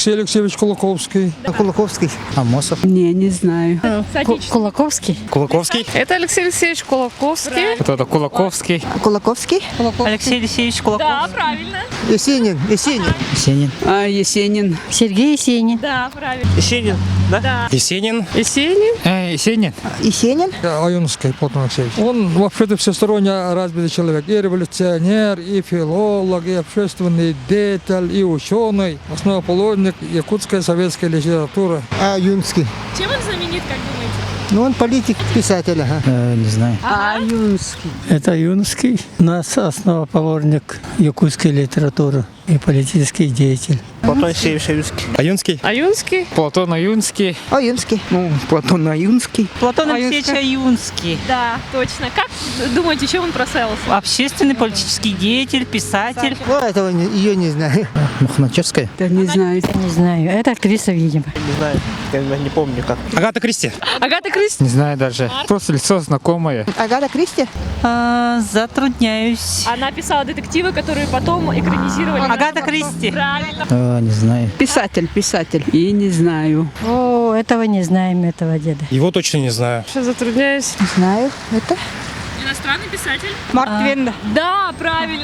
Алексей Алексеевич Кулаковский. Кулаковский. Амосов. Не знаю. Кулаковский. Кулаковский. Это Алексей Алексеевич Кулаковский. Вот это Кулаковский. Кулаковский. Алексей Алексеевич Кулаковский. Да, правильно. Есенин. Есенин. Есенин. Есенин. Сергей Есенин. Да, правильно. Есенин. Да. Есенин. Есенин. Есенин. Есенин. Аюнский Платон Алексеевич. Он вообще-то всесторонне развитый человек. И революционер, и филолог, и общественный деятель, и ученый. Основоположник якутской советской литературы. Аюнский. Чем он знаменит, как думаете? Ну, он политик, писатель. Ага. Не знаю. Аюнский. Это Юнский, у нас основоположник якутской литературы и политический деятель. Платон Алексеевич Аюнский. Аюнский. Платон Аюнский. Аюнский. Ну, Платон Аюнский. Платон Алексеевич Аюнский. Да, точно. Как думаете, чем он прославился? Общественный политический деятель, писатель. Ну, этого ее не знаю. Махначевская. Да не знаю. Не знаю, это актриса, видимо. Не знаю. Я не помню как. Агата Кристи. Агата Кристи. Не знаю даже. Просто лицо знакомое. Агата Кристи. Затрудняюсь. Она писала детективы, которые потом экранизировали. Агата Кристи. Правильно. Не знаю. Писатель. И не знаю. О, этого не знаем, этого деда. Его точно не знаю. Сейчас затрудняюсь. Знаю. Это? Иностранный писатель. Марк Твен. Да, правильно.